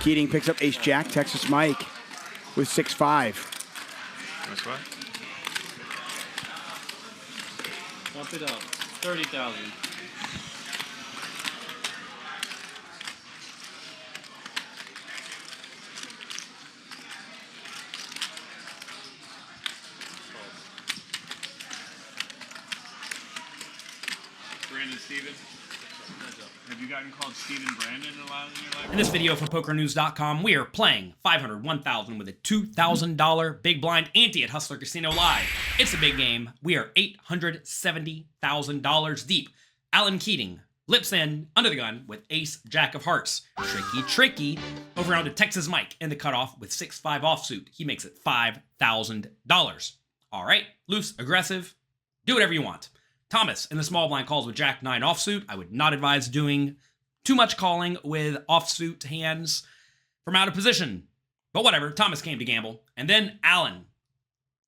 Keating picks up ace-jack. Texas Mike with 6-5. That's what? Bump it up. 30,000. Brandon Steven. Have you gotten called Steven Brandon a lot in your life? In this video from PokerNews.com, we are playing 1,000 with a $2,000 big blind ante at Hustler Casino Live. It's a big game. We are $870,000 deep. Alan Keating lips in under the gun with ace-jack of hearts. Tricky. Over on to Texas Mike in the cutoff with 6-5 offsuit. He makes it $5,000. All right, loose, aggressive, do whatever you want. Thomas in the small blind calls with Jack 9 offsuit. I would not advise doing too much calling with offsuit hands from out of position. But whatever, Thomas came to gamble. And then Alan,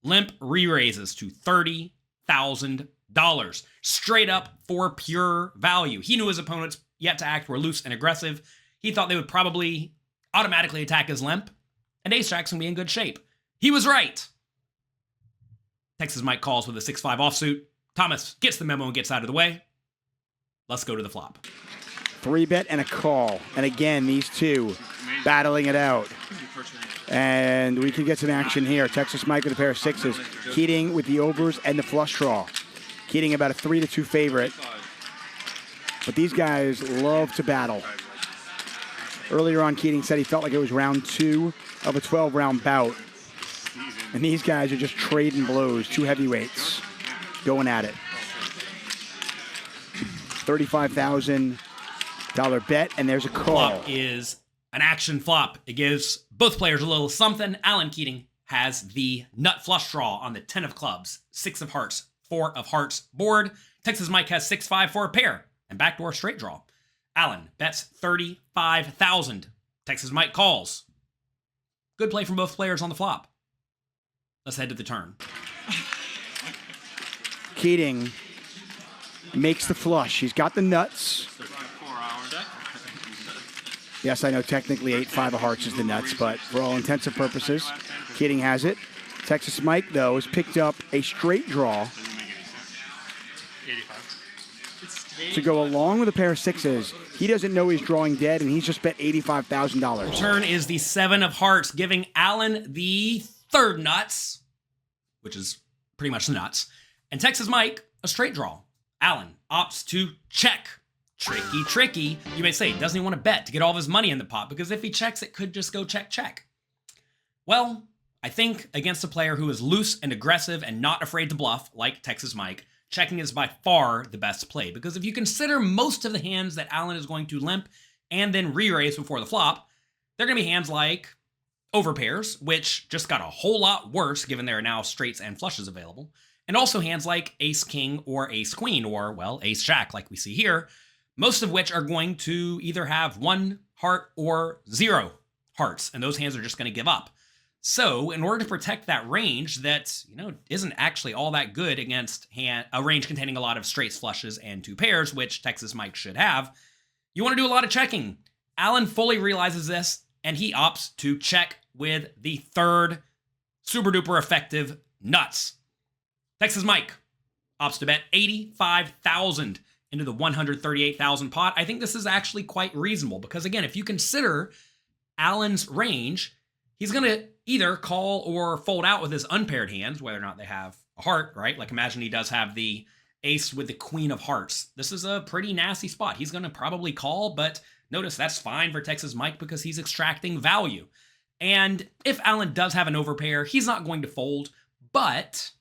limp re-raises to $30,000. Straight up for pure value. He knew his opponents yet to act were loose and aggressive. He thought they would probably automatically attack his limp. And ace-jack's gonna be in good shape. He was right. Texas Mike calls with a 6-5 offsuit. Thomas gets the memo and gets out of the way. Let's go to the flop. 3-bet and a call. And again, these two battling it out. And we can get some action here. Texas Mike with a pair of sixes. Keating with the overs and the flush draw. Keating about a 3-2 favorite. But these guys love to battle. Earlier on, Keating said he felt like it was round 2 of a 12-round bout. And these guys are just trading blows. Two heavyweights going at it. $35,000 bet, and there's a call. Flop is an action flop. It gives both players a little something. Alan Keating has the nut flush draw on the 10 of clubs, 6 of hearts, 4 of hearts board. Texas Mike has 6-5 for a pair and backdoor straight draw. Alan bets 35,000. Texas Mike calls. Good play from both players on the flop. Let's head to the turn. Keating makes the flush. He's got the nuts. Yes, I know technically 8-5 of hearts is the nuts, but for all intents and purposes, Keating has it. Texas Mike, though, has picked up a straight draw to go along with a pair of sixes. He doesn't know he's drawing dead, and he's just bet $85,000. Turn is the 7 of hearts, giving Alan the third nuts, which is pretty much the nuts. And Texas Mike, a straight draw. Alan opts to check. Tricky. You may say, doesn't he want to bet to get all of his money in the pot? Because if he checks, it could just go check. Well, I think against a player who is loose and aggressive and not afraid to bluff, like Texas Mike, checking is by far the best play. Because if you consider most of the hands that Alan is going to limp and then re-raise before the flop, they're going to be hands like overpairs, which just got a whole lot worse given there are now straights and flushes available. And also hands like ace-king or ace-queen or, well, ace-jack like we see here, most of which are going to either have 1 heart or 0 hearts, and those hands are just going to give up. So in order to protect that range that, isn't actually all that good against a range containing a lot of straights, flushes, and 2 pairs, which Texas Mike should have, you want to do a lot of checking. Alan fully realizes this, and he opts to check with the third super-duper effective nuts. Texas Mike opts to bet $85,000 into the $138,000 pot. I think this is actually quite reasonable because, again, if you consider Alan's range, he's going to either call or fold out with his unpaired hands, whether or not they have a heart, right? Like imagine he does have the ace with the queen of hearts. This is a pretty nasty spot. He's going to probably call, but notice that's fine for Texas Mike because he's extracting value. And if Alan does have an overpair, he's not going to fold, but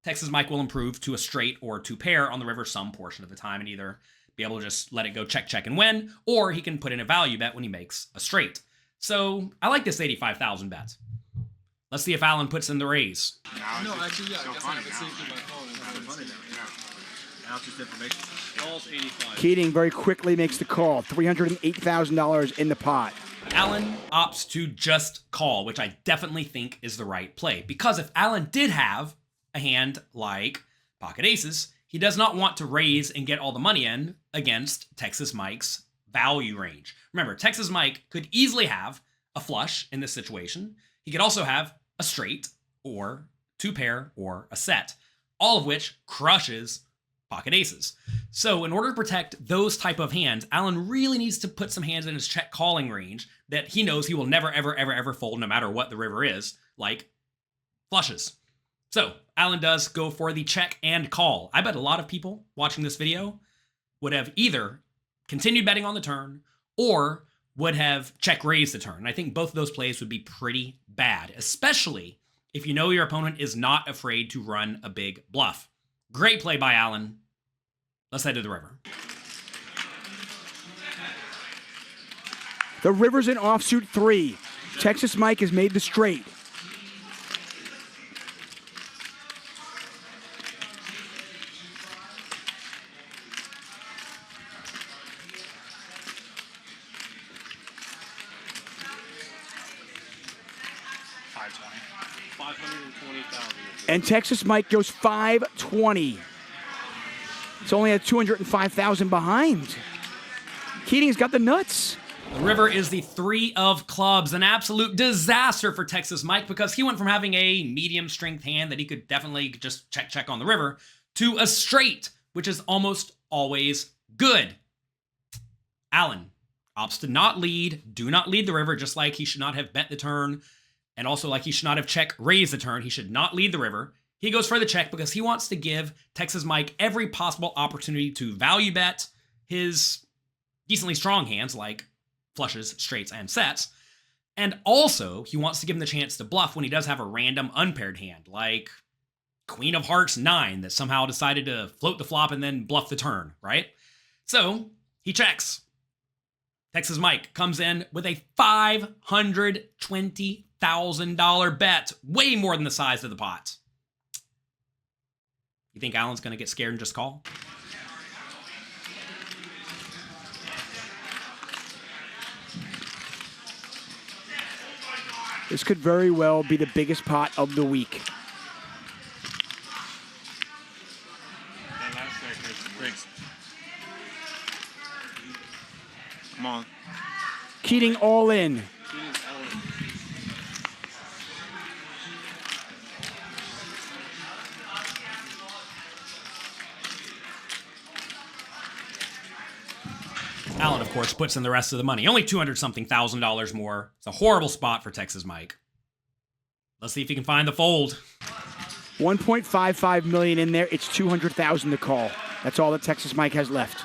Texas Mike will improve to a straight or 2 pair on the river some portion of the time and either be able to just let it go check and win, or he can put in a value bet when he makes a straight. So I like this 85,000 bet. Let's see if Alan puts in the raise. No, actually, yeah. I guess I have it saved in my phone. It's so funny now. Now it's just information. Calls 85. Keating very quickly makes the call. $308,000 in the pot. Alan opts to just call, which I definitely think is the right play. Because if Alan did have a hand like pocket aces, he does not want to raise and get all the money in against Texas Mike's value range. Remember, Texas Mike could easily have a flush in this situation. He could also have a straight or two pair or a set, all of which crushes pocket aces. So in order to protect those type of hands, Allen really needs to put some hands in his check calling range that he knows he will never, ever, ever, ever fold no matter what the river is, like flushes. So Allen does go for the check and call. I bet a lot of people watching this video would have either continued betting on the turn or would have check raised the turn. I think both of those plays would be pretty bad, especially if you know your opponent is not afraid to run a big bluff. Great play by Allen. Let's head to the river. The river's in offsuit 3. Texas Mike has made the straight. And Texas Mike goes 520. It's only at 205,000 behind. Keating's got the nuts. The river is the 3 of clubs, an absolute disaster for Texas Mike because he went from having a medium strength hand that he could definitely just check on the river to a straight, which is almost always good. Allen opts to not lead, do not lead the river, just like he should not have bet the turn. And also, like he should not have check raised the turn. He should not lead the river. He goes for the check because he wants to give Texas Mike every possible opportunity to value bet his decently strong hands like flushes, straights, and sets. And also, he wants to give him the chance to bluff when he does have a random unpaired hand, like Queen of Hearts 9 that somehow decided to float the flop and then bluff the turn, right? So, he checks. Texas Mike comes in with a $520,000 bet, way more than the size of the pot. You think Allen's going to get scared and just call? This could very well be the biggest pot of the week. Come on. Keating all in. Allen, of course, puts in the rest of the money. Only $200-something thousand more. It's a horrible spot for Texas Mike. Let's see if he can find the fold. 1.55 million in there. It's 200,000 to call. That's all that Texas Mike has left.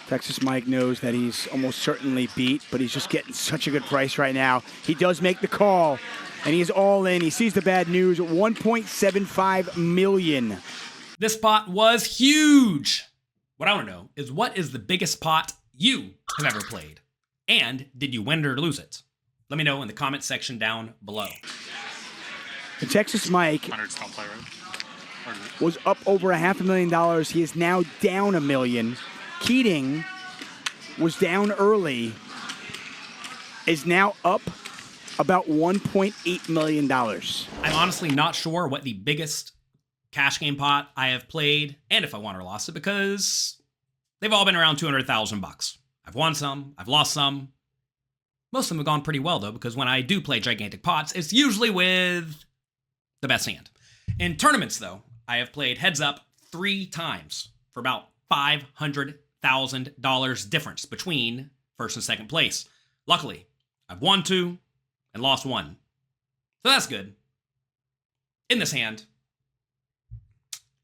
Texas Mike knows that he's almost certainly beat, but he's just getting such a good price right now. He does make the call, and he is all in. He sees the bad news, 1.75 million. This pot was huge. What I want to know is what is the biggest pot you have ever played? And did you win or lose it? Let me know in the comment section down below. The Texas Mike was up over $500,000. He is now down $1 million. Keating was down early, is now up about $1.8 million. I'm honestly not sure what the biggest cash game pot I have played, and if I won or lost it, because they've all been around $200,000. I've won some, I've lost some. Most of them have gone pretty well, though, because when I do play gigantic pots, it's usually with the best hand. In tournaments, though, I have played heads up 3 times for about $500,000 difference between first and second place. Luckily, I've won 2 and lost 1. So that's good. In this hand,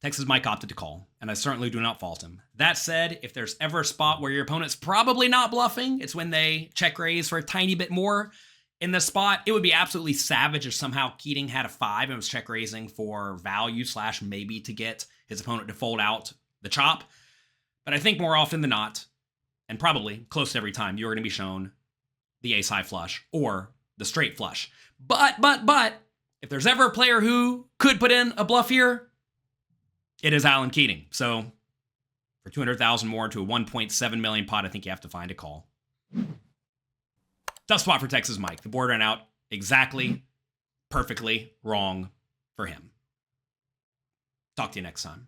Texas Mike opted to call, and I certainly do not fault him. That said, if there's ever a spot where your opponent's probably not bluffing, it's when they check raise for a tiny bit more. In this spot, it would be absolutely savage if somehow Keating had a 5 and was check raising for value / maybe to get his opponent to fold out the chop. But I think more often than not, and probably close to every time, you're going to be shown the ace high flush or the straight flush. But, if there's ever a player who could put in a bluff here, it is Alan Keating. So for 200,000 more to a 1.7 million pot, I think you have to find a call. Tough spot for Texas Mike. The board ran out exactly, perfectly wrong for him. Talk to you next time.